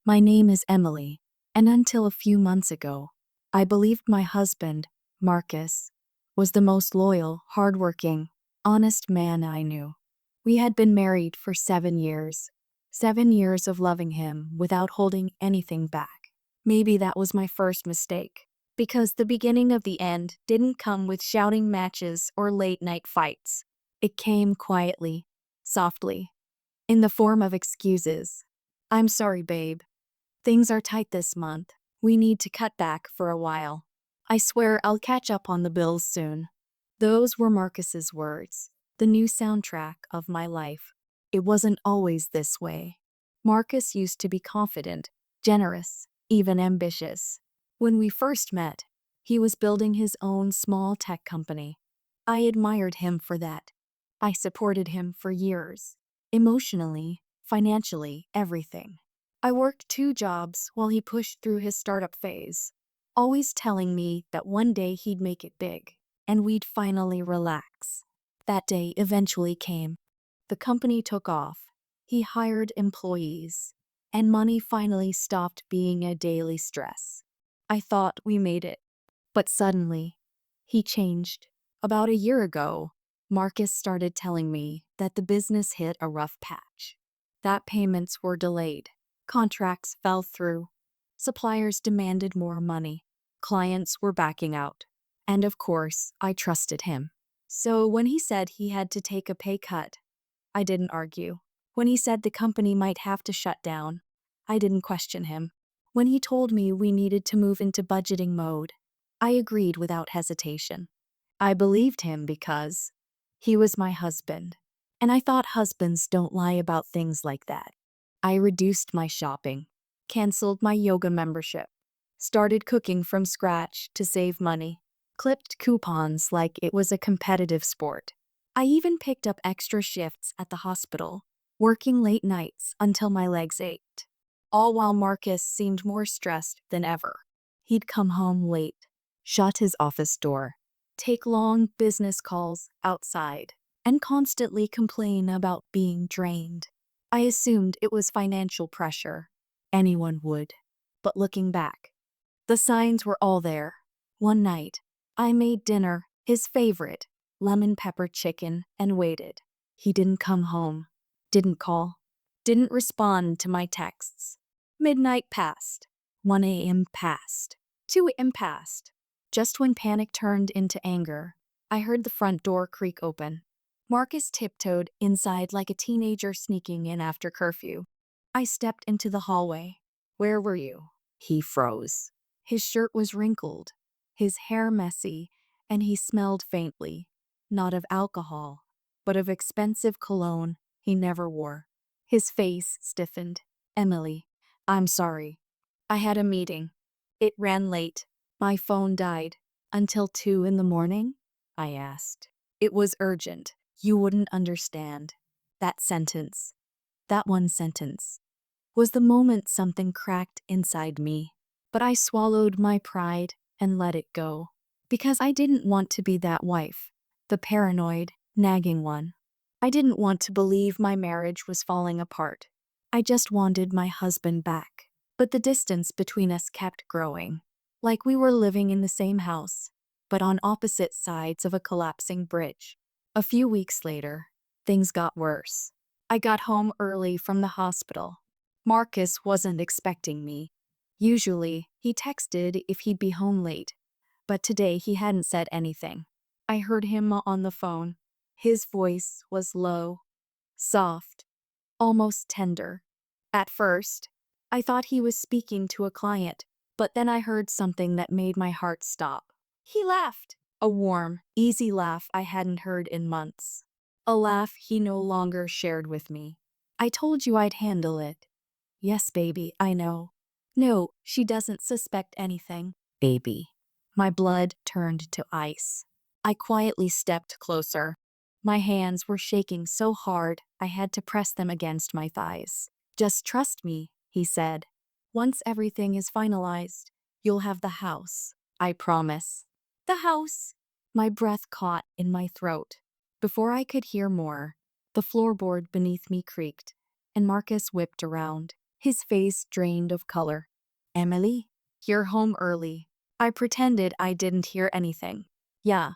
My name is Emily, and until a few months ago, I believed my husband, Marcus, was the most loyal, hardworking, honest man I knew. We had been married for 7 years. 7 years of loving him without holding anything back. Maybe that was my first mistake, because the beginning of the end didn't come with shouting matches or late-night fights. It came quietly, softly, in the form of excuses. "I'm sorry, babe. Things are tight this month. We need to cut back for a while. I swear I'll catch up on the bills soon." Those were Marcus's words, the new soundtrack of my life. It wasn't always this way. Marcus used to be confident, generous, even ambitious. When we first met, he was building his own small tech company. I admired him for that. I supported him for years. Emotionally, financially, everything. I worked 2 jobs while he pushed through his startup phase, always telling me that one day he'd make it big, and we'd finally relax. That day eventually came. The company took off. He hired employees, and money finally stopped being a daily stress. I thought we made it. But suddenly, he changed. About a year ago, Marcus started telling me that the business hit a rough patch, that payments were delayed, contracts fell through, suppliers demanded more money, clients were backing out, and of course, I trusted him. So when he said he had to take a pay cut, I didn't argue. When he said the company might have to shut down, I didn't question him. When he told me we needed to move into budgeting mode, I agreed without hesitation. I believed him because he was my husband, and I thought husbands don't lie about things like that. I reduced my shopping, canceled my yoga membership, started cooking from scratch to save money, clipped coupons like it was a competitive sport. I even picked up extra shifts at the hospital, working late nights until my legs ached. All while Marcus seemed more stressed than ever. He'd come home late, shut his office door, take long business calls outside, and constantly complain about being drained. I assumed it was financial pressure. Anyone would. But looking back, the signs were all there. One night, I made dinner, his favorite, lemon pepper chicken, and waited. He didn't come home, didn't call, didn't respond to my texts. Midnight passed. 1 a.m. passed. 2 a.m. passed. Just when panic turned into anger, I heard the front door creak open. Marcus tiptoed inside like a teenager sneaking in after curfew. I stepped into the hallway. "Where were you?" He froze. His shirt was wrinkled, his hair messy, and he smelled faintly, not of alcohol, but of expensive cologne he never wore. His face stiffened. "Emily, I'm sorry. I had a meeting. It ran late. My phone died." "Until 2 in the morning?" I asked. "It was urgent. You wouldn't understand." That sentence, that one sentence, was the moment something cracked inside me. But I swallowed my pride and let it go. Because I didn't want to be that wife, the paranoid, nagging one. I didn't want to believe my marriage was falling apart. I just wanted my husband back. But the distance between us kept growing, like we were living in the same house, but on opposite sides of a collapsing bridge. A few weeks later, things got worse. I got home early from the hospital. Marcus wasn't expecting me. Usually, he texted if he'd be home late, but today he hadn't said anything. I heard him on the phone. His voice was low, soft, almost tender. At first, I thought he was speaking to a client, but then I heard something that made my heart stop. He laughed. A warm, easy laugh I hadn't heard in months. A laugh he no longer shared with me. "I told you I'd handle it." "Yes, baby, I know." "No, she doesn't suspect anything." "Baby." My blood turned to ice. I quietly stepped closer. My hands were shaking so hard I had to press them against my thighs. "Just trust me," he said. "Once everything is finalized, you'll have the house. I promise." "The house?" My breath caught in my throat. Before I could hear more, the floorboard beneath me creaked, and Marcus whipped around. his face drained of color. "Emily, you're home early." I pretended I didn't hear anything. "Yeah,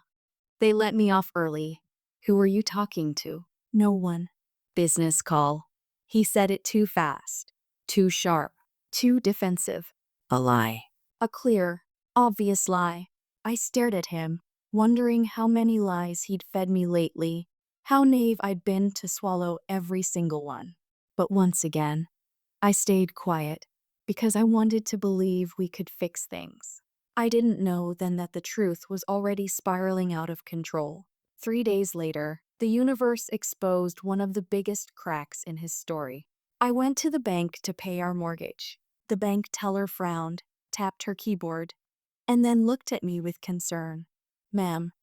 they let me off early." "Who were you talking to?" "No one." "Business call." He said it too fast, too sharp, too defensive. "A lie." A clear, obvious lie. I stared at him, wondering how many lies he'd fed me lately, how naive I'd been to swallow every single one. But once again, I stayed quiet because I wanted to believe we could fix things. I didn't know then that the truth was already spiraling out of control. 3 days later, the universe exposed one of the biggest cracks in his story. I went to the bank to pay our mortgage. The bank teller frowned, tapped her keyboard, and then looked at me with concern. "Ma'am,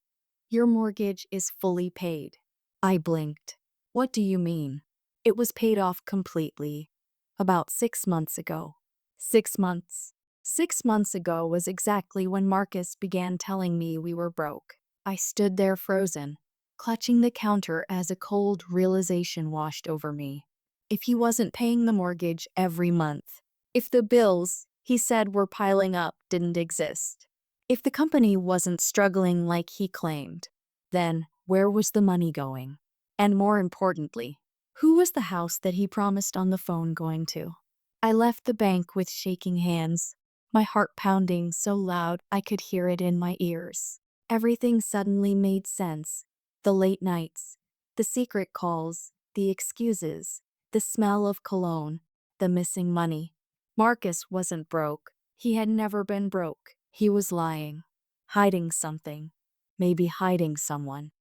your mortgage is fully paid." I blinked. "What do you mean?" "It was paid off completely. About 6 months ago." 6 months. 6 months ago was exactly when Marcus began telling me we were broke. I stood there frozen, clutching the counter as a cold realization washed over me. If he wasn't paying the mortgage every month, if the bills he said were piling up didn't exist, if the company wasn't struggling like he claimed, then where was the money going? And more importantly, who was the house that he promised on the phone going to? I left the bank with shaking hands, my heart pounding so loud I could hear it in my ears. Everything suddenly made sense. The late nights, the secret calls, the excuses, the smell of cologne, the missing money. Marcus wasn't broke. He had never been broke. He was lying, hiding something, maybe hiding someone.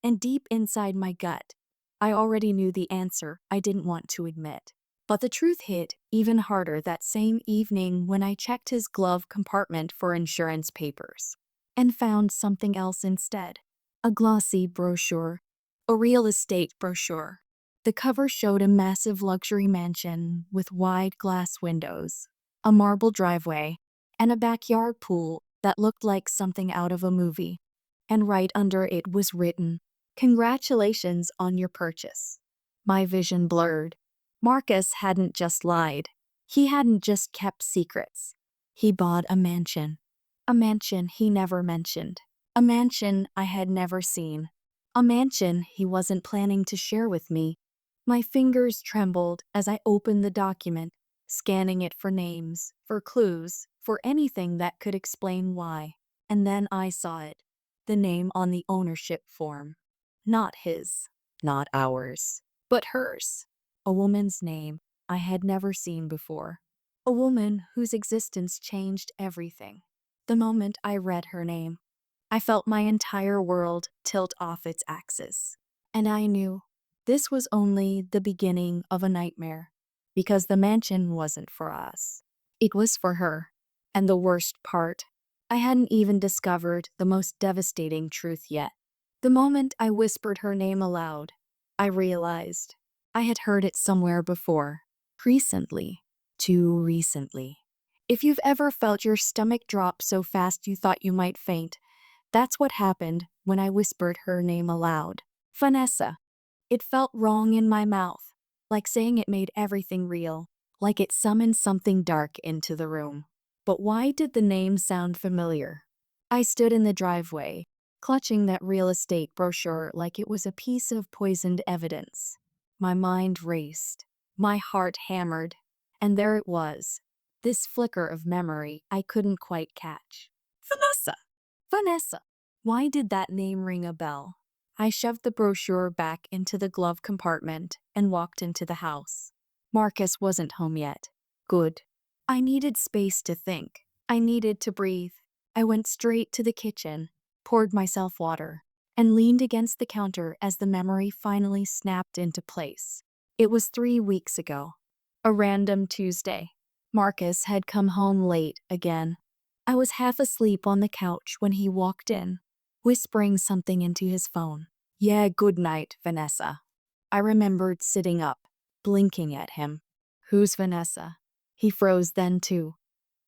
And deep inside my gut, I already knew the answer I didn't want to admit. But the truth hit even harder that same evening when I checked his glove compartment for insurance papers and found something else instead. A glossy brochure, a real estate brochure. The cover showed a massive luxury mansion with wide glass windows, a marble driveway, and a backyard pool that looked like something out of a movie. And right under it was written, "Congratulations on your purchase." My vision blurred. Marcus hadn't just lied. He hadn't just kept secrets. He bought a mansion. A mansion he never mentioned. A mansion I had never seen. A mansion he wasn't planning to share with me. My fingers trembled as I opened the document, scanning it for names, for clues, for anything that could explain why. And then I saw it. The name on the ownership form. Not his, not ours, but hers. A woman's name I had never seen before. A woman whose existence changed everything. The moment I read her name, I felt my entire world tilt off its axis. And I knew this was only the beginning of a nightmare, because the mansion wasn't for us. It was for her. And the worst part, I hadn't even discovered the most devastating truth yet. The moment I whispered her name aloud, I realized I had heard it somewhere before. Recently. Too recently. If you've ever felt your stomach drop so fast you thought you might faint, that's what happened when I whispered her name aloud. Vanessa. It felt wrong in my mouth, like saying it made everything real, like it summoned something dark into the room. But why did the name sound familiar? I stood in the driveway, clutching that real estate brochure like it was a piece of poisoned evidence. My mind raced, my heart hammered, and there it was, this flicker of memory I couldn't quite catch. Vanessa! Vanessa! Why did that name ring a bell? I shoved the brochure back into the glove compartment and walked into the house. Marcus wasn't home yet. Good. I needed space to think. I needed to breathe. I went straight to the kitchen, poured myself water, and leaned against the counter as the memory finally snapped into place. It was 3 weeks ago. A random Tuesday. Marcus had come home late again. I was half asleep on the couch when he walked in, whispering something into his phone. "Yeah, good night, Vanessa." I remembered sitting up, blinking at him. Who's Vanessa? He froze then too,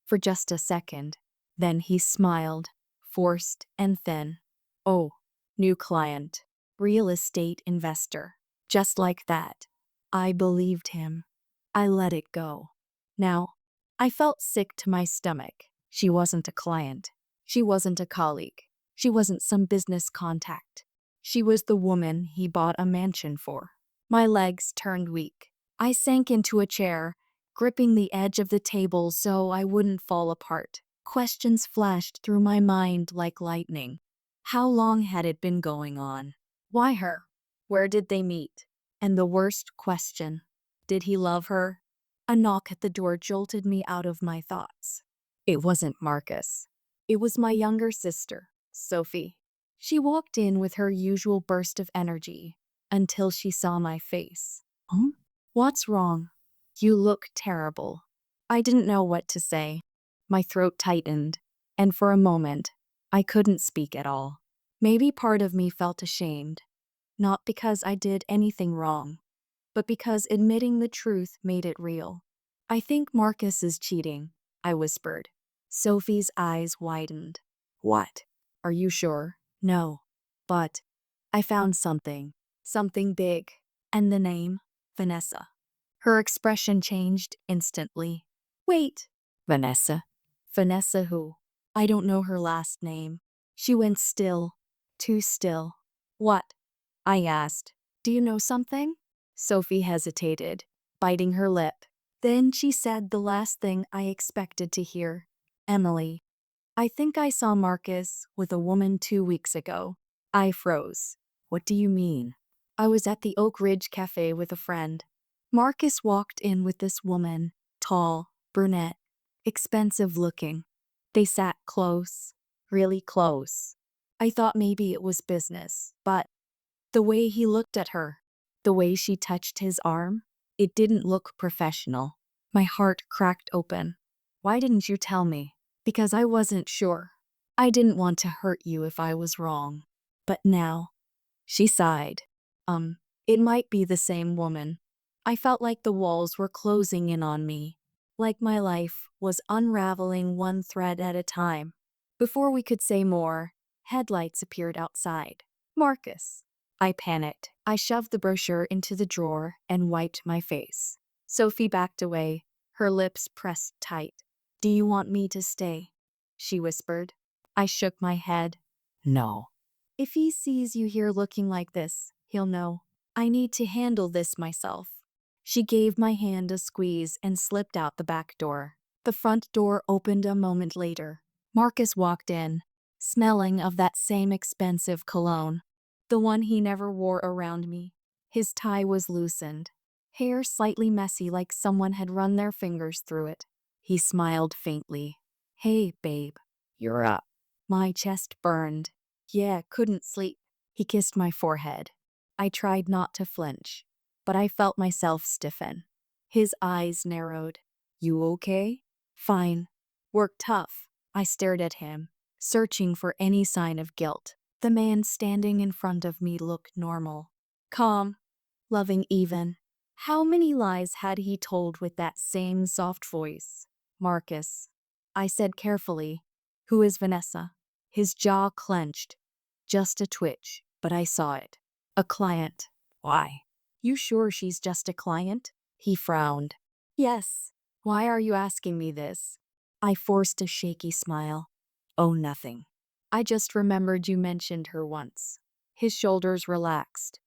for just a second. Then he smiled, forced and thin. Oh, new client, real estate investor. Just like that. I believed him. I let it go. Now, I felt sick to my stomach. She wasn't a client. She wasn't a colleague. She wasn't some business contact. She was the woman he bought a mansion for. My legs turned weak. I sank into a chair, gripping the edge of the table so I wouldn't fall apart. Questions flashed through my mind like lightning. How long had it been going on? Why her? Where did they meet? And the worst question, did he love her? A knock at the door jolted me out of my thoughts. It wasn't Marcus. It was my younger sister, Sophie. She walked in with her usual burst of energy until she saw my face. Huh? What's wrong? You look terrible. I didn't know what to say. My throat tightened, and for a moment, I couldn't speak at all. Maybe part of me felt ashamed, not because I did anything wrong, but because admitting the truth made it real. I think Marcus is cheating, I whispered. Sophie's eyes widened. What? Are you sure? No. But I found something. Something big. And the name? Vanessa. Her expression changed instantly. Wait. Vanessa? Vanessa who? I don't know her last name. She went still. Too still. What? I asked. Do you know something? Sophie hesitated, biting her lip. Then she said the last thing I expected to hear. Emily. I think I saw Marcus with a woman 2 weeks ago. I froze. What do you mean? I was at the Oak Ridge Cafe with a friend. Marcus walked in with this woman, tall, brunette, expensive looking. They sat close, really close. I thought maybe it was business, but the way he looked at her, the way she touched his arm, it didn't look professional. My heart cracked open. Why didn't you tell me? Because I wasn't sure. I didn't want to hurt you if I was wrong. But now, she sighed. It might be the same woman. I felt like the walls were closing in on me, like my life was unraveling one thread at a time. Before we could say more, headlights appeared outside. Marcus. I panicked. I shoved the brochure into the drawer and wiped my face. Sophie backed away, her lips pressed tight. Do you want me to stay? She whispered. I shook my head. No. If he sees you here looking like this, he'll know. I need to handle this myself. She gave my hand a squeeze and slipped out the back door. The front door opened a moment later. Marcus walked in, smelling of that same expensive cologne, the one he never wore around me. His tie was loosened, hair slightly messy like someone had run their fingers through it. He smiled faintly. Hey, babe. You're up. My chest burned. Yeah, couldn't sleep. He kissed my forehead. I tried not to flinch, but I felt myself stiffen. His eyes narrowed. You okay? Fine. Work tough. I stared at him, searching for any sign of guilt. The man standing in front of me looked normal. Calm. Loving even. How many lies had he told with that same soft voice? Marcus. I said carefully. Who is Vanessa? His jaw clenched. Just a twitch, but I saw it. A client. Why? You sure she's just a client? He frowned. Yes. Why are you asking me this? I forced a shaky smile. Oh, nothing. I just remembered you mentioned her once. His shoulders relaxed,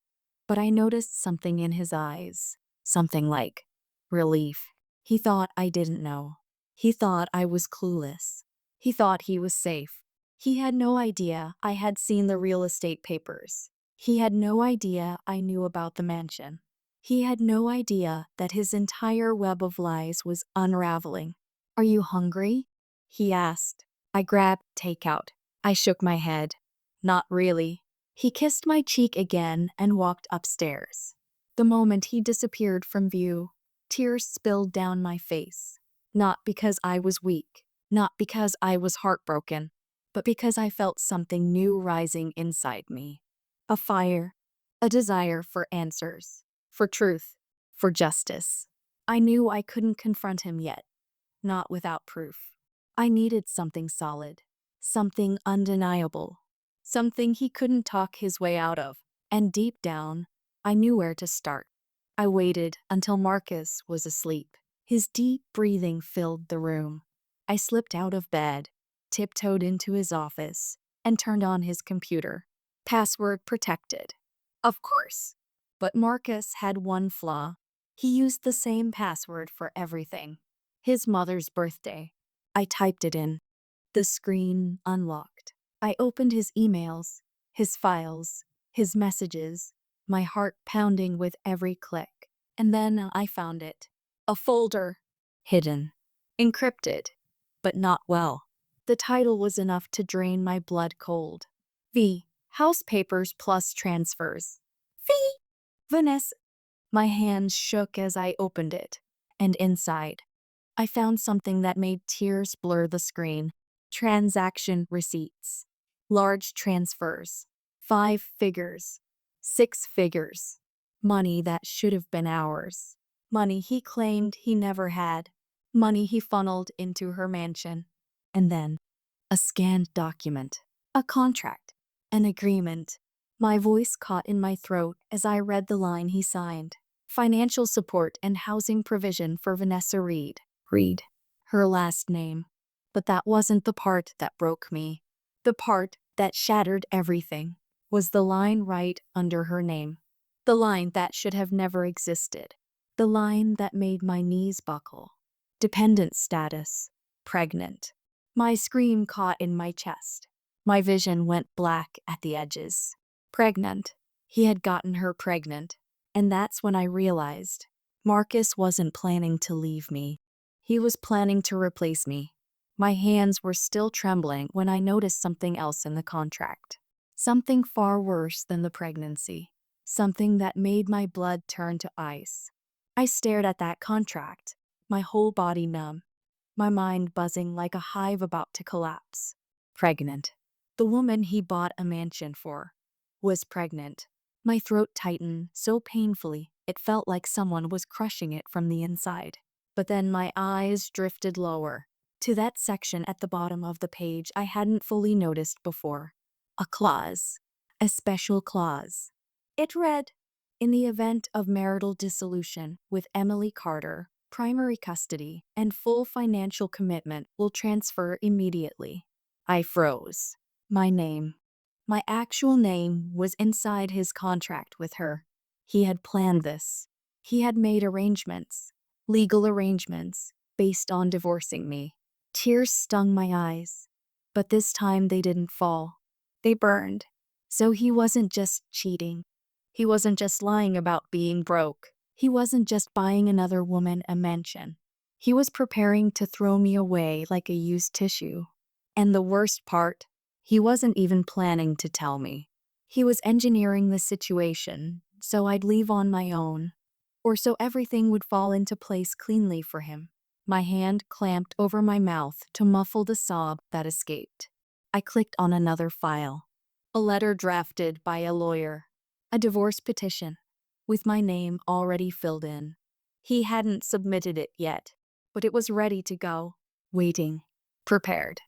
but I noticed something in his eyes. Something like relief. He thought I didn't know. He thought I was clueless. He thought he was safe. He had no idea I had seen the real estate papers. He had no idea I knew about the mansion. He had no idea that his entire web of lies was unraveling. Are you hungry? He asked. I grabbed takeout. I shook my head. Not really. He kissed my cheek again and walked upstairs. The moment he disappeared from view, tears spilled down my face. Not because I was weak, not because I was heartbroken, but because I felt something new rising inside me. A fire, a desire for answers, for truth, for justice. I knew I couldn't confront him yet, not without proof. I needed something solid, something undeniable, something he couldn't talk his way out of. And deep down, I knew where to start. I waited until Marcus was asleep. His deep breathing filled the room. I slipped out of bed, tiptoed into his office, and turned on his computer. Password protected. Of course. But Marcus had one flaw. He used the same password for everything. His mother's birthday. I typed it in. The screen unlocked. I opened his emails, his files, his messages, my heart pounding with every click. And then I found it. A folder. Hidden. Encrypted. But not well. The title was enough to drain my blood cold. V. House papers plus transfers. V. Vanessa. My hands shook as I opened it. And inside, I found something that made tears blur the screen. Transaction receipts. Large transfers. 5 figures. 6 figures. Money that should have been ours. Money he claimed he never had. Money he funneled into her mansion. And then, a scanned document. A contract. An agreement. My voice caught in my throat as I read the line he signed. Financial support and housing provision for Vanessa Reed. Reed. Her last name. But that wasn't the part that broke me. The part that shattered everything was the line right under her name. The line that should have never existed. The line that made my knees buckle. Dependent status. Pregnant. My scream caught in my chest. My vision went black at the edges. Pregnant. He had gotten her pregnant. And that's when I realized Marcus wasn't planning to leave me. He was planning to replace me. My hands were still trembling when I noticed something else in the contract. Something far worse than the pregnancy. Something that made my blood turn to ice. I stared at that contract, my whole body numb, my mind buzzing like a hive about to collapse. Pregnant. The woman he bought a mansion for was pregnant. My throat tightened so painfully it felt like someone was crushing it from the inside. But then my eyes drifted lower, to that section at the bottom of the page I hadn't fully noticed before. A clause. A special clause. It read, in the event of marital dissolution with Emily Carter, primary custody and full financial commitment will transfer immediately. I froze. My name. My actual name was inside his contract with her. He had planned this. He had made arrangements, legal arrangements, based on divorcing me. Tears stung my eyes, but this time they didn't fall. They burned. So he wasn't just cheating. He wasn't just lying about being broke. He wasn't just buying another woman a mansion. He was preparing to throw me away like a used tissue. And the worst part, he wasn't even planning to tell me. He was engineering the situation so I'd leave on my own, or so everything would fall into place cleanly for him. My hand clamped over my mouth to muffle the sob that escaped. I clicked on another file. A letter drafted by a lawyer. A divorce petition, with my name already filled in. He hadn't submitted it yet, but it was ready to go, waiting, prepared.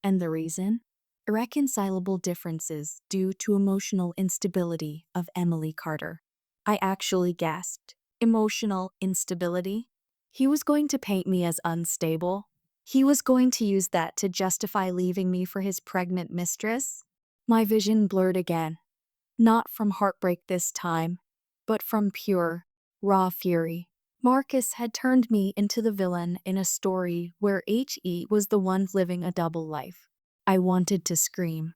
And the reason? Irreconcilable differences due to emotional instability of Emily Carter. I actually gasped. Emotional instability? He was going to paint me as unstable? He was going to use that to justify leaving me for his pregnant mistress? My vision blurred again. Not from heartbreak this time, but from pure, raw fury. Marcus had turned me into the villain in a story where He was the one living a double life. I wanted to scream.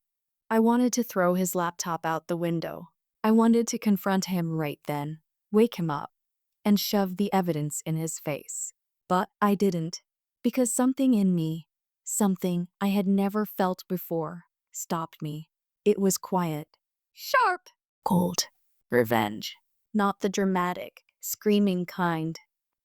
I wanted to throw his laptop out the window. I wanted to confront him right then, wake him up, and shove the evidence in his face. But I didn't, because something in me, something I had never felt before, stopped me. It was quiet. Sharp. Cold. Revenge. Not the dramatic, screaming kind.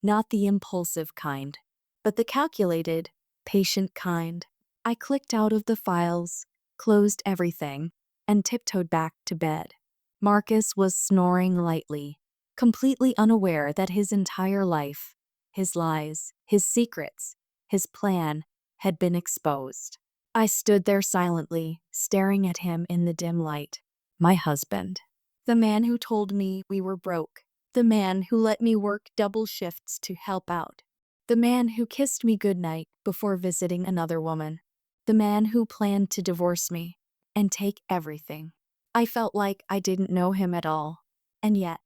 Not the impulsive kind. But the calculated, patient kind. I clicked out of the files, closed everything, and tiptoed back to bed. Marcus was snoring lightly, completely unaware that his entire life, his lies, his secrets, his plan, had been exposed. I stood there silently, staring at him in the dim light. My husband. The man who told me we were broke. The man who let me work double shifts to help out. The man who kissed me goodnight before visiting another woman. The man who planned to divorce me and take everything. I felt like I didn't know him at all. And yet,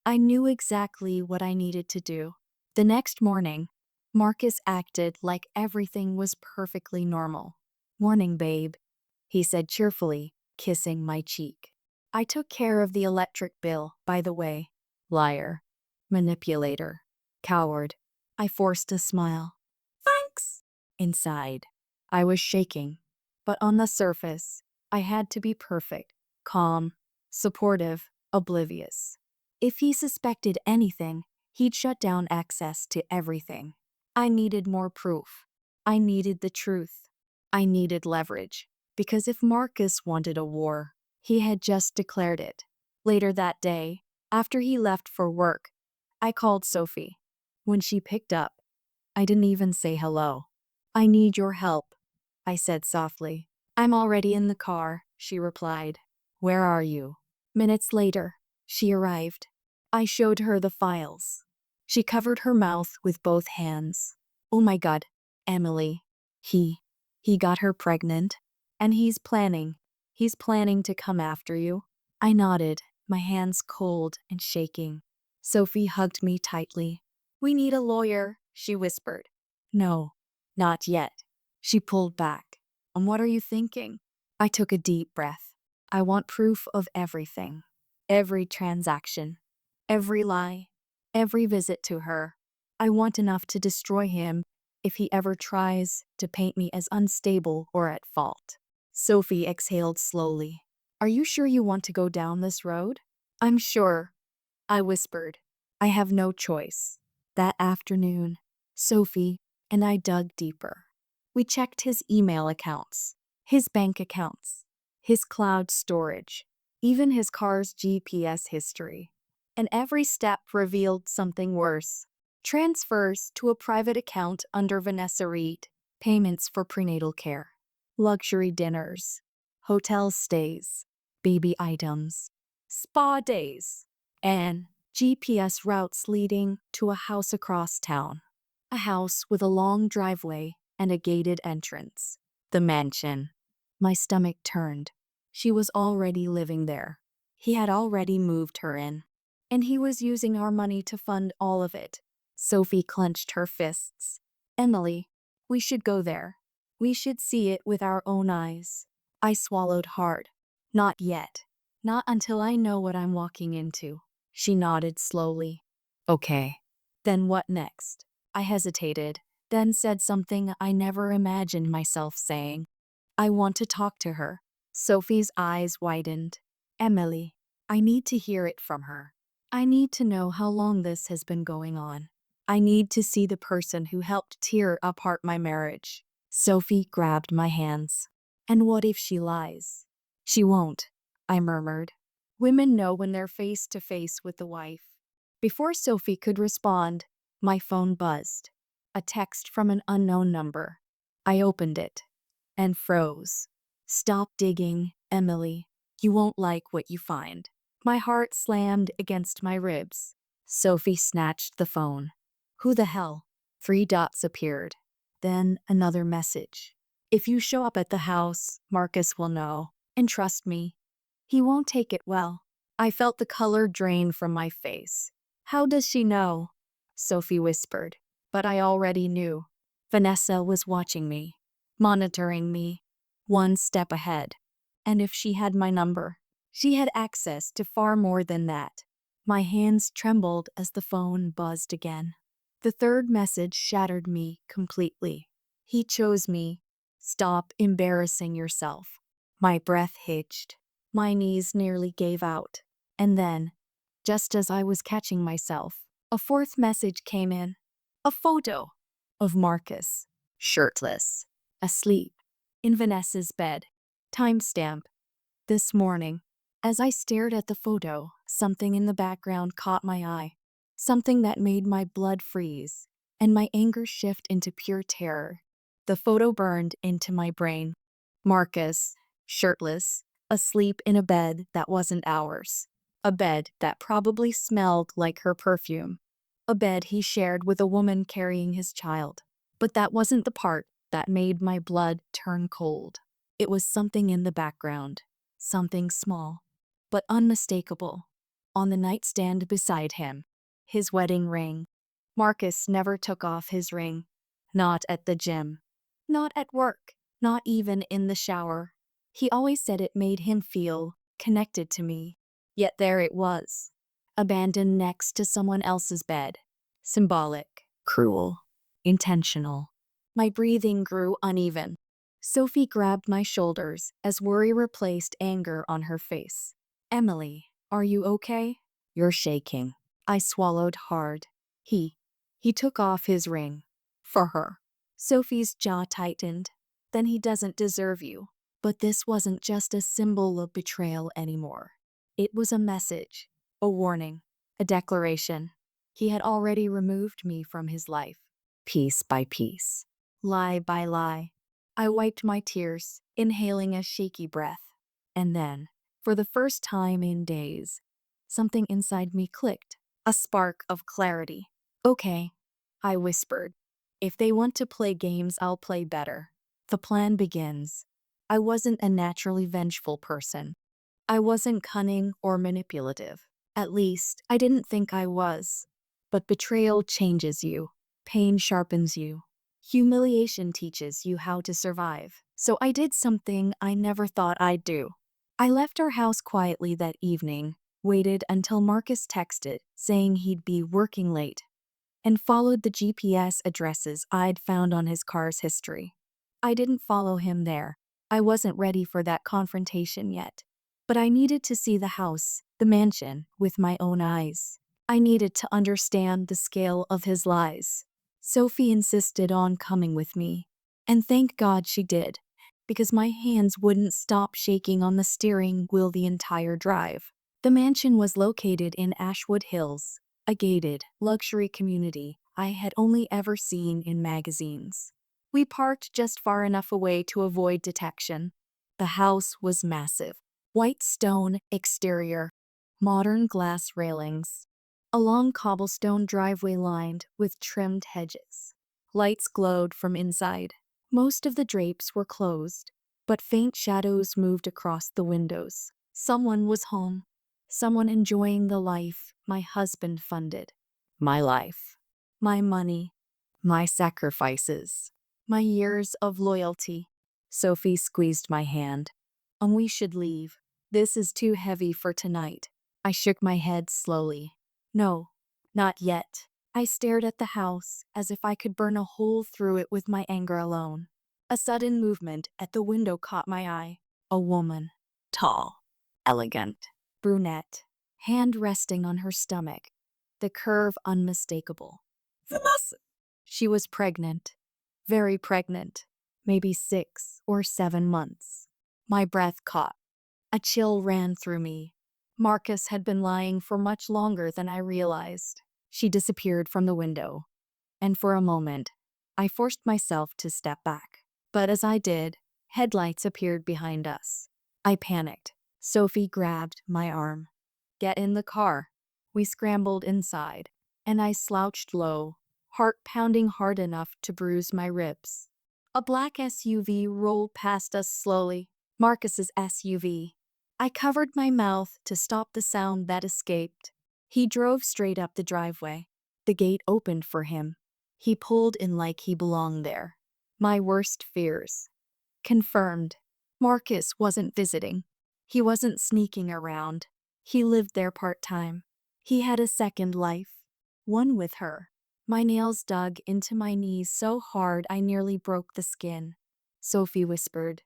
I knew exactly what I needed to do. The next morning, Marcus acted like everything was perfectly normal. "Morning, babe," he said cheerfully, kissing my cheek. "I took care of the electric bill, by the way." Liar. Manipulator. Coward. I forced a smile. "Thanks." Inside, I was shaking. But on the surface, I had to be perfect, calm, supportive, oblivious. If he suspected anything, he'd shut down access to everything. I needed more proof. I needed the truth. I needed leverage. Because if Marcus wanted a war, he had just declared it. Later that day, after he left for work, I called Sophie. When she picked up, I didn't even say hello. "I need your help," I said softly. "I'm already in the car," she replied. "Where are you?" Minutes later, she arrived. I showed her the files. She covered her mouth with both hands. "Oh my God, Emily. He got her pregnant. And he's planning to come after you." I nodded, my hands cold and shaking. Sophie hugged me tightly. "We need a lawyer," she whispered. "No, not yet." She pulled back. "And what are you thinking?" I took a deep breath. "I want proof of everything. Every transaction. Every lie. Every visit to her. I want enough to destroy him if he ever tries to paint me as unstable or at fault." Sophie exhaled slowly. "Are you sure you want to go down this road?" "I'm sure," I whispered. "I have no choice." That afternoon, Sophie and I dug deeper. We checked his email accounts, his bank accounts, his cloud storage, even his car's GPS history. And every step revealed something worse. Transfers to a private account under Vanessa Reed, payments for prenatal care, luxury dinners, hotel stays, baby items, spa days, and GPS routes leading to a house across town. A house with a long driveway and a gated entrance. The mansion. My stomach turned. She was already living there. He had already moved her in. And he was using our money to fund all of it. Sophie clenched her fists. "Emily, we should go there. We should see it with our own eyes." I swallowed hard. "Not yet. Not until I know what I'm walking into." She nodded slowly. "Okay. Then what next?" I hesitated, then said something I never imagined myself saying. "I want to talk to her." Sophie's eyes widened. "Emily, I need to hear it from her. I need to know how long this has been going on. I need to see the person who helped tear apart my marriage." Sophie grabbed my hands. "And what if she lies?" "She won't," I murmured. "Women know when they're face to face with the wife." Before Sophie could respond, my phone buzzed. A text from an unknown number. I opened it and froze. "Stop digging, Emily. You won't like what you find." My heart slammed against my ribs. Sophie snatched the phone. "Who the hell?" 3 dots appeared. Then another message. "If you show up at the house, Marcus will know. And trust me, he won't take it well." I felt the color drain from my face. "How does she know?" Sophie whispered. But I already knew. Vanessa was watching me, monitoring me, one step ahead. And if she had my number, she had access to far more than that. My hands trembled as the phone buzzed again. The third message shattered me completely. "He chose me. Stop embarrassing yourself." My breath hitched. My knees nearly gave out. And then, just as I was catching myself, a fourth message came in. A photo of Marcus, shirtless, asleep, in Vanessa's bed. Timestamp. This morning. As I stared at the photo, something in the background caught my eye. Something that made my blood freeze, and my anger shift into pure terror. The photo burned into my brain. Marcus, shirtless, asleep in a bed that wasn't ours. A bed that probably smelled like her perfume. a bed he shared with a woman carrying his child. But that wasn't the part that made my blood turn cold. It was something in the background, something small, but unmistakable. On the nightstand beside him, his wedding ring. Marcus never took off his ring. Not at the gym. Not at work. Not even in the shower. He always said it made him feel connected to me. Yet there it was, abandoned next to someone else's bed. Symbolic, cruel, intentional. My breathing grew uneven. Sophie grabbed my shoulders as worry replaced anger on her face. Emily, are you okay? You're shaking. I swallowed hard. He took off his ring. For her. Sophie's jaw tightened. Then he doesn't deserve you. But this wasn't just a symbol of betrayal anymore. It was a message, a warning, a declaration. He had already removed me from his life, piece by piece, lie by lie. I wiped my tears, inhaling a shaky breath. And then, for the first time in days, something inside me clicked, a spark of clarity. Okay, I whispered. If they want to play games, I'll play better. The plan begins. I wasn't a naturally vengeful person. I wasn't cunning or manipulative. At least, I didn't think I was. But betrayal changes you. Pain sharpens you. Humiliation teaches you how to survive. So I did something I never thought I'd do. I left our house quietly that evening, waited until Marcus texted, saying he'd be working late, and followed the GPS addresses I'd found on his car's history. I didn't follow him there. I wasn't ready for that confrontation yet. But I needed to see the house, the mansion, with my own eyes. I needed to understand the scale of his lies. Sophie insisted on coming with me. And thank God she did, because my hands wouldn't stop shaking on the steering wheel the entire drive. The mansion was located in Ashwood Hills, a gated, luxury community I had only ever seen in magazines. We parked just far enough away to avoid detection. The house was massive. White stone exterior, modern glass railings, a long cobblestone driveway lined with trimmed hedges. Lights glowed from inside. Most of the drapes were closed, but faint shadows moved across the windows. Someone was home. Someone enjoying the life my husband funded. My life. My money. My sacrifices. My years of loyalty. Sophie squeezed my hand. We should leave. This is too heavy for tonight. I shook my head slowly. No, not yet. I stared at the house as if I could burn a hole through it with my anger alone. A sudden movement at the window caught my eye. A woman. Tall. Elegant. Brunette. Hand resting on her stomach. The curve unmistakable. She was pregnant. Very pregnant. Maybe 6 or 7 months. My breath caught. A chill ran through me. Marcus had been lying for much longer than I realized. She disappeared from the window. And for a moment, I forced myself to step back. But as I did, headlights appeared behind us. I panicked. Sophie grabbed my arm. Get in the car. We scrambled inside, and I slouched low, heart pounding hard enough to bruise my ribs. A black SUV rolled past us slowly. Marcus's SUV. I covered my mouth to stop the sound that escaped. He drove straight up the driveway. The gate opened for him. He pulled in like he belonged there. My worst fears. Confirmed. Marcus wasn't visiting. He wasn't sneaking around. He lived there part-time. He had a second life. One with her. My nails dug into my knees so hard I nearly broke the skin. Sophie whispered,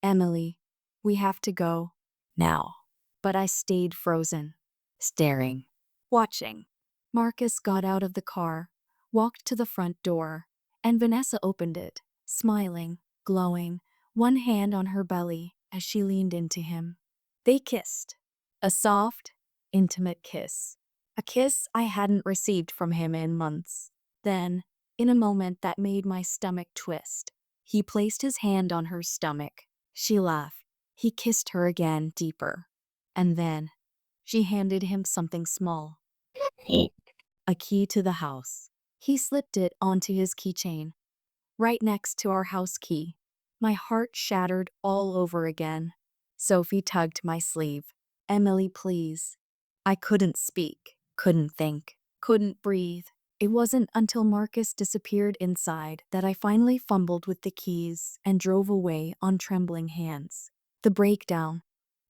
Emily, we have to go. Now. But I stayed frozen. Staring. Watching. Marcus got out of the car, walked to the front door, and Vanessa opened it, smiling, glowing, one hand on her belly as she leaned into him. They kissed. A soft, intimate kiss. A kiss I hadn't received from him in months. Then, in a moment that made my stomach twist, he placed his hand on her stomach. She laughed. He kissed her again, deeper. And then, she handed him something small. a key to the house. He slipped it onto his keychain, right next to our house key. My heart shattered all over again. Sophie tugged my sleeve. Emily, please. I couldn't speak, couldn't think, couldn't breathe. It wasn't until Marcus disappeared inside that I finally fumbled with the keys and drove away on trembling hands. The breakdown.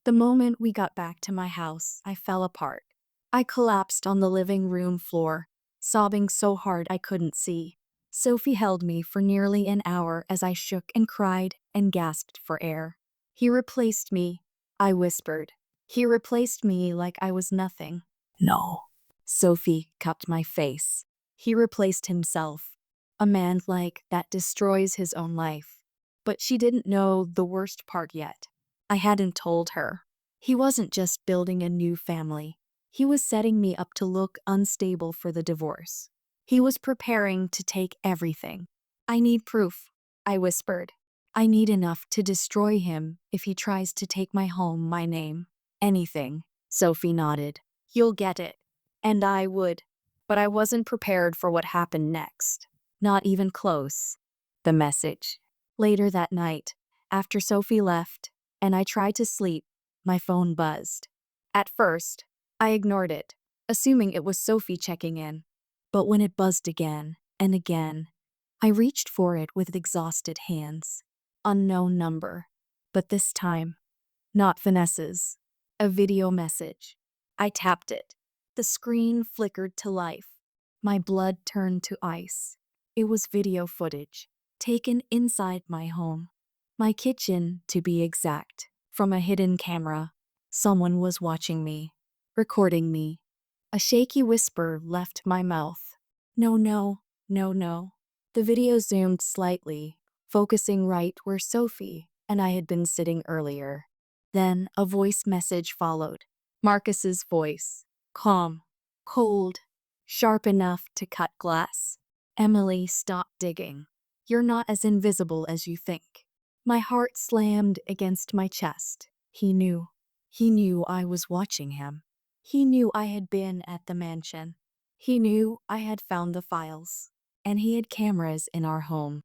The moment we got back to my house, I fell apart. I collapsed on the living room floor, sobbing so hard I couldn't see. Sophie held me for nearly an hour as I shook and cried and gasped for air. He replaced me, I whispered. He replaced me like I was nothing. No. Sophie cupped my face. He replaced himself. A man like that destroys his own life. But she didn't know the worst part yet. I hadn't told her. He wasn't just building a new family. He was setting me up to look unstable for the divorce. He was preparing to take everything. I need proof, I whispered. I need enough to destroy him if he tries to take my home, my name. Anything. Sophie nodded. You'll get it. And I would. But I wasn't prepared for what happened next. Not even close. The message. Later that night, after Sophie left, and I tried to sleep, my phone buzzed. At first, I ignored it, assuming it was Sophie checking in. But when it buzzed again and again, I reached for it with exhausted hands. Unknown number. But this time, not Vanessa's. A video message. I tapped it. The screen flickered to life. My blood turned to ice. It was video footage, taken inside my home. My kitchen, to be exact, from a hidden camera. Someone was watching me, recording me. A shaky whisper left my mouth. No, no, no, no. The video zoomed slightly, focusing right where Sophie and I had been sitting earlier. Then a voice message followed. Marcus's voice. Calm, cold, sharp enough to cut glass. Emily, stop digging. You're not as invisible as you think. My heart slammed against my chest. He knew. He knew I was watching him. He knew I had been at the mansion. He knew I had found the files. And he had cameras in our home.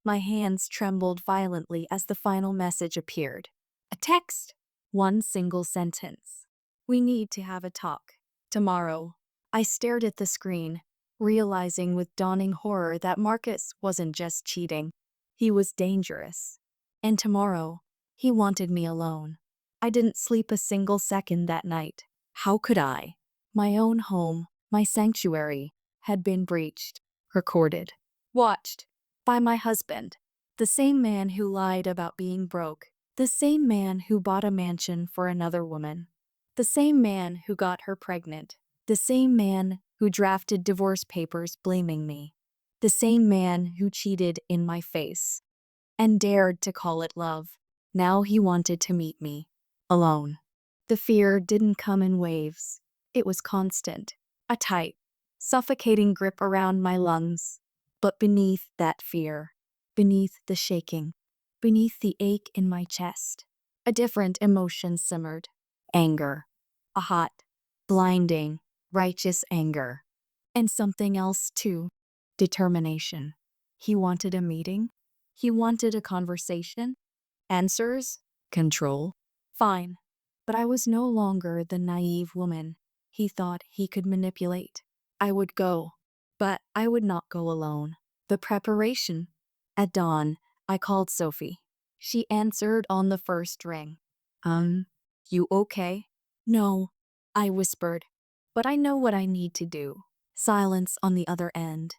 My hands trembled violently as the final message appeared. A text. One single sentence. We need to have a talk. Tomorrow. I stared at the screen, realizing with dawning horror that Marcus wasn't just cheating. He was dangerous. And tomorrow, he wanted me alone. I didn't sleep a single second that night. How could I? My own home, my sanctuary, had been breached, recorded, watched by my husband, the same man who lied about being broke, the same man who bought a mansion for another woman, the same man who got her pregnant, the same man who drafted divorce papers blaming me, the same man who cheated in my face and dared to call it love. Now he wanted to meet me, alone. The fear didn't come in waves. It was constant, a tight, suffocating grip around my lungs. But beneath that fear, beneath the shaking, beneath the ache in my chest, a different emotion simmered. Anger. A hot, blinding, righteous anger. And something else too. Determination. He wanted a meeting. He wanted a conversation. Answers? Control. Fine. But I was no longer the naive woman he thought he could manipulate. I would go. But I would not go alone. The preparation. At dawn, I called Sophie. She answered on the first ring. You okay? No, I whispered. But I know what I need to do. Silence on the other end.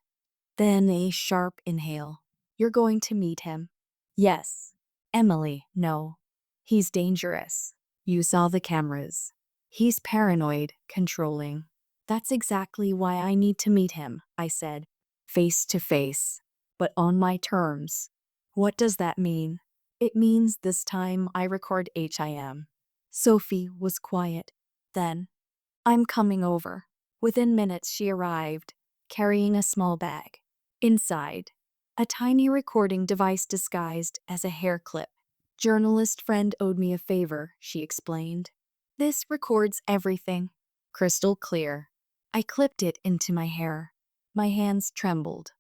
Then a sharp inhale. You're going to meet him. Yes. Emily, no. He's dangerous. You saw the cameras. He's paranoid, controlling. That's exactly why I need to meet him, I said. Face to face. But on my terms. What does that mean? It means this time I record HIM. Sophie was quiet. Then, I'm coming over. Within minutes she arrived, carrying a small bag. Inside, a tiny recording device disguised as a hair clip. Journalist friend owed me a favor, she explained. This records everything. Crystal clear. I clipped it into my hair. My hands trembled,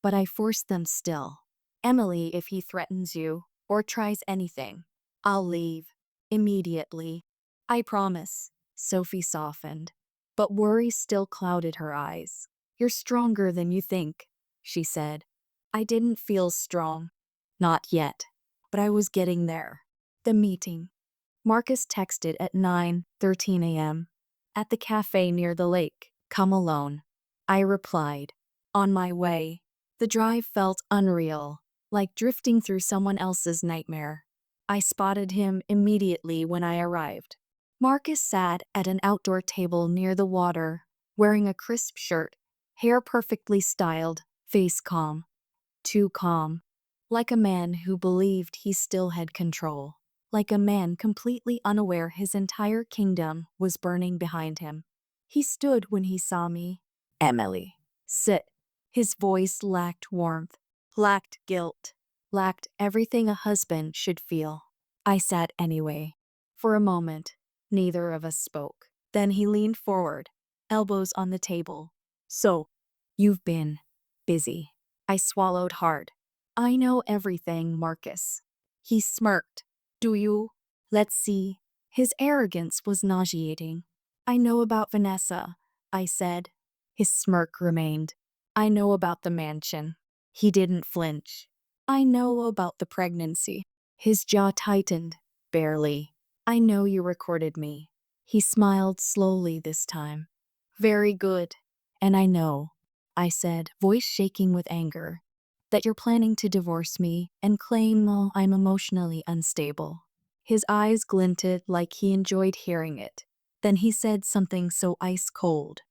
but I forced them still. Emily, if he threatens you or tries anything, I'll leave. Immediately. I promise. Sophie softened, but worry still clouded her eyes. You're stronger than you think, she said. I didn't feel strong. Not yet. But I was getting there. The meeting. Marcus texted at 9:13 a.m. At the cafe near the lake. Come alone. I replied. On my way. The drive felt unreal, like drifting through someone else's nightmare. I spotted him immediately when I arrived. Marcus sat at an outdoor table near the water, wearing a crisp shirt, hair perfectly styled, face calm. Too calm. Like a man who believed he still had control. Like a man completely unaware his entire kingdom was burning behind him. He stood when he saw me. Emily. Sit. His voice lacked warmth, lacked guilt, lacked everything a husband should feel. I sat anyway. For a moment, neither of us spoke. Then he leaned forward, elbows on the table. So, you've been busy. I swallowed hard. I know everything, Marcus. He smirked. Do you? Let's see. His arrogance was nauseating. I know about Vanessa, I said. His smirk remained. I know about the mansion. He didn't flinch. I know about the pregnancy. His jaw tightened. Barely. I know you recorded me. He smiled slowly this time. Very good. And I know, I said, voice shaking with anger, that you're planning to divorce me and claim I'm emotionally unstable. His eyes glinted like he enjoyed hearing it. Then he said something so ice cold.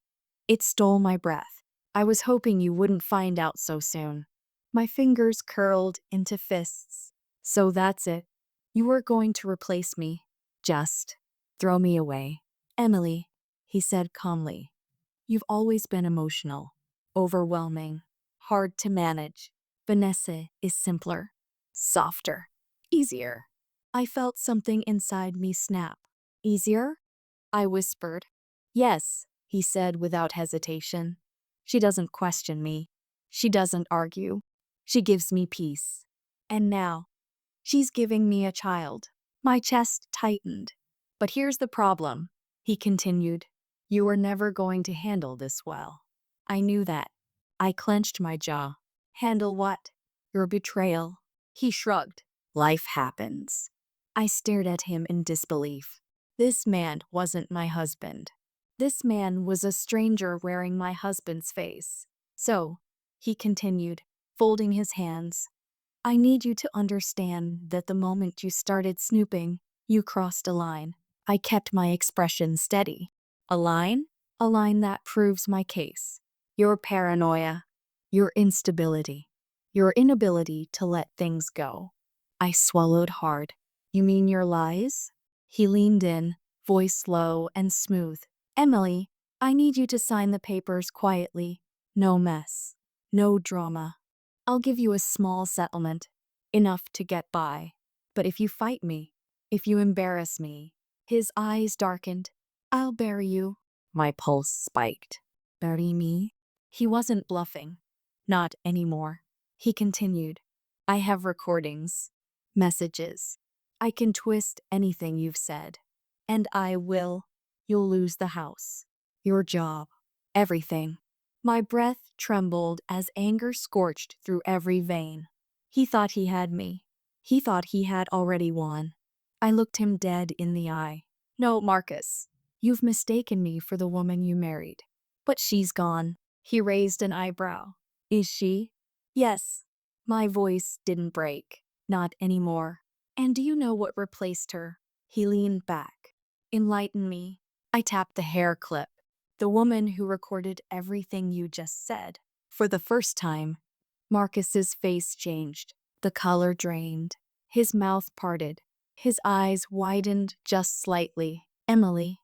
It stole my breath. I was hoping you wouldn't find out so soon. My fingers curled into fists. So that's it. You were going to replace me. Just throw me away. Emily, he said calmly. You've always been emotional, overwhelming, hard to manage. Vanessa is simpler, softer, easier. I felt something inside me snap. Easier? I whispered. Yes, he said without hesitation. She doesn't question me. She doesn't argue. She gives me peace. And now, she's giving me a child. My chest tightened. But here's the problem, he continued. You were never going to handle this well. I knew that. I clenched my jaw. Handle what? Your betrayal. He shrugged. Life happens. I stared at him in disbelief. This man wasn't my husband. This man was a stranger wearing my husband's face. So, he continued, folding his hands, I need you to understand that the moment you started snooping, you crossed a line. I kept my expression steady. A line? A line that proves my case. Your paranoia, your instability, your inability to let things go. I swallowed hard. You mean your lies? He leaned in, voice low and smooth. Emily, I need you to sign the papers quietly. No mess. No drama. I'll give you a small settlement, enough to get by. But if you fight me, if you embarrass me, his eyes darkened. I'll bury you. My pulse spiked. Bury me? He wasn't bluffing. Not anymore. He continued. I have recordings, messages. I can twist anything you've said. And I will. You'll lose the house, your job, everything. My breath trembled as anger scorched through every vein. He thought he had me. He thought he had already won. I looked him dead in the eye. No, Marcus, you've mistaken me for the woman you married. But she's gone. He raised an eyebrow. Is she? Yes. My voice didn't break. Not anymore. And do you know what replaced her? He leaned back. Enlighten me. I tapped the hair clip. The woman who recorded everything you just said. For the first time, Marcus's face changed. The color drained. His mouth parted. His eyes widened just slightly. Emily,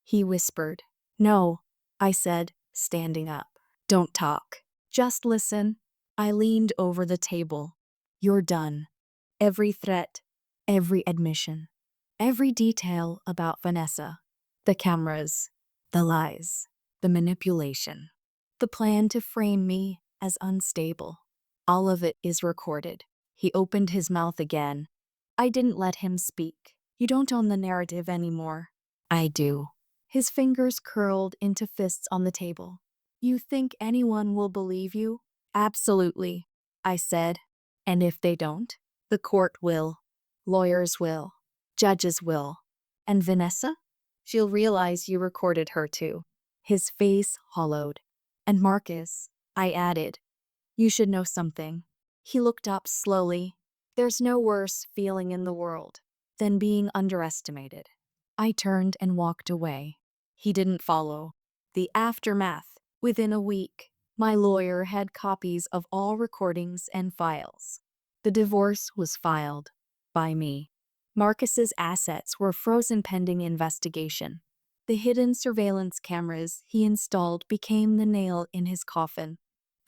he whispered. No, I said, standing up. Don't talk. Just listen. I leaned over the table. You're done. Every threat, every admission, every detail about Vanessa. The cameras, the lies, the manipulation, the plan to frame me as unstable. All of it is recorded. He opened his mouth again. I didn't let him speak. You don't own the narrative anymore. I do. His fingers curled into fists on the table. You think anyone will believe you? Absolutely, I said. And if they don't, the court will. Lawyers will. Judges will. And Vanessa? She'll realize you recorded her too. His face hollowed. And Marcus, I added. You should know something. He looked up slowly. There's no worse feeling in the world than being underestimated. I turned and walked away. He didn't follow. The aftermath. Within a week, my lawyer had copies of all recordings and files. The divorce was filed by me. Marcus's assets were frozen pending investigation. The hidden surveillance cameras he installed became the nail in his coffin.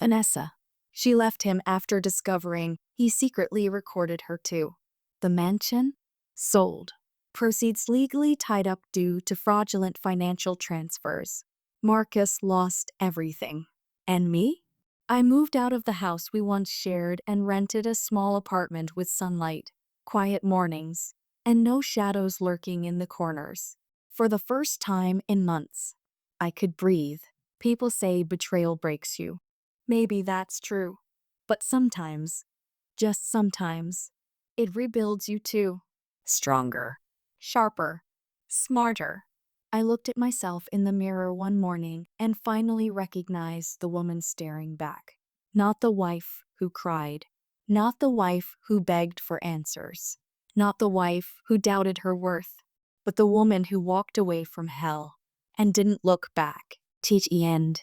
Vanessa. She left him after discovering he secretly recorded her too. The mansion? Sold. Proceeds legally tied up due to fraudulent financial transfers. Marcus lost everything. And me? I moved out of the house we once shared and rented a small apartment with sunlight, quiet mornings, and no shadows lurking in the corners. For the first time in months, I could breathe. People say betrayal breaks you. Maybe that's true. But sometimes, just sometimes, it rebuilds you too. Stronger, sharper, smarter. I looked at myself in the mirror one morning and finally recognized the woman staring back. Not the wife who cried. Not the wife who begged for answers. Not the wife who doubted her worth. But the woman who walked away from hell and didn't look back. Teach end.